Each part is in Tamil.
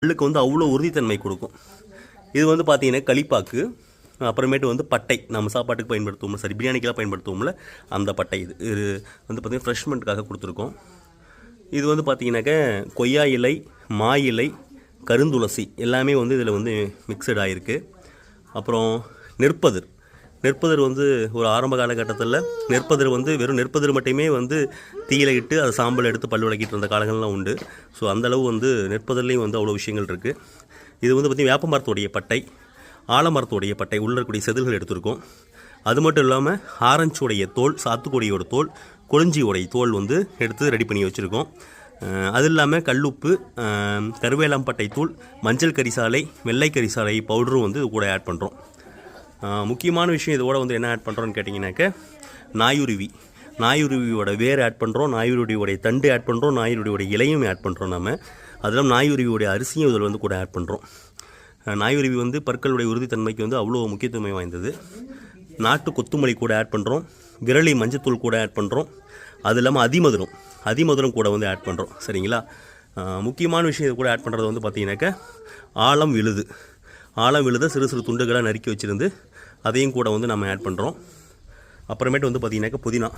பல்லுக்கு வந்து அவ்வளோ உறுதித்தன்மை கொடுக்கும். இது வந்து பார்த்தீங்கன்னா களிப்பாக்கு. அப்புறமேட்டு வந்து பட்டை, நம்ம சாப்பாட்டுக்கு பயன்படுத்துவோம்ல, சரி பிரியாணிக்கெல்லாம் பயன்படுத்துவோம்ல, அந்த பட்டை. இது வந்து பார்த்திங்கன்னா ஃப்ரெஷ்மெண்ட்டுக்காக கொடுத்துருக்கோம். இது வந்து பார்த்திங்கனாக்கா கொய்யா இலை, மா இலை, கருந்துளசி எல்லாமே வந்து இதில் வந்து மிக்சட் ஆகிருக்கு. அப்புறம் நெற்பதிர் வந்து ஒரு ஆரம்ப காலகட்டத்தில் நெற்பதிர் வந்து வெறும் நெற்பதிர் மட்டுமே வந்து தீயில இட்டு அதை சாம்பல் எடுத்து பல் விளக்கிட்டு இருந்த காலங்கள்லாம் உண்டு. ஸோ அந்தளவு வந்து நெற்பதிர்லேயும் வந்து அவ்வளோ விஷயங்கள் இருக்குது. இது வந்து பார்த்திங்கன்னா வேப்ப மரத்துடைய பட்டை, ஆலமரத்துடைய பட்டை, உள்ள இருக்கக்கூடிய செதில்கள் எடுத்திருக்கோம். அது மட்டும் இல்லாமல் ஆரஞ்சுடைய தோல், சாத்துக்குடியோட தோல், கொளிஞ்சியோடைய தோல் வந்து எடுத்து ரெடி பண்ணி வச்சுருக்கோம். அது இல்லாமல் கல்லுப்பு, கருவேலம்பட்டை தூள், மஞ்சள் கரிசாலை, வெள்ளை கரிசாலை பவுடரும் வந்து இது கூட ஆட் பண்ணுறோம். முக்கியமான விஷயம் இதோட வந்து என்ன ஆட் பண்ணுறோன்னு கேட்டிங்கனாக்க நாயுருவியோட வேர் ஆட் பண்ணுறோம், நாயுருவியோடைய தண்டு ஆட் பண்ணுறோம், நாயுருவியோடைய இலையும் ஆட் பண்ணுறோம். நம்ம அதெல்லாம் நாயுருவியோடைய அரிசியும் இதில் வந்து கூட ஆட் பண்ணுறோம். நாயுருவி வந்து பற்களுடைய உறுதித்தன்மைக்கு வந்து அவ்வளோ முக்கியத்துவம் வாய்ந்தது. நாட்டு கொத்துமல்லி கூட ஆட் பண்ணுறோம், விரலி மஞ்சத்தூள் கூட ஆட் பண்ணுறோம். அது இல்லாமல் அதிமதுரம் கூட வந்து ஆட் பண்ணுறோம். சரிங்களா? முக்கியமான விஷயம் இது கூட ஆட் பண்ணுறது வந்து பார்த்திங்கனாக்கா ஆலம் விழுத சிறு சிறு துண்டுகளாக நறுக்கி வச்சுருந்து அதையும் கூட வந்து நம்ம ஆட் பண்ணுறோம். அப்புறமேட்டு வந்து பார்த்திங்கனாக்கா புதினா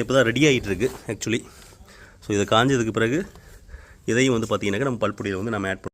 இப்போ தான் ரெடி ஆகிட்டு இருக்குது ஆக்சுவலி. ஸோ இதை காஞ்சதுக்கு பிறகு இதையும் வந்து பார்த்திங்கனாக்கா நம்ம பல்பொடியில் வந்து நம்ம ஆட் பண்ணுறோம்.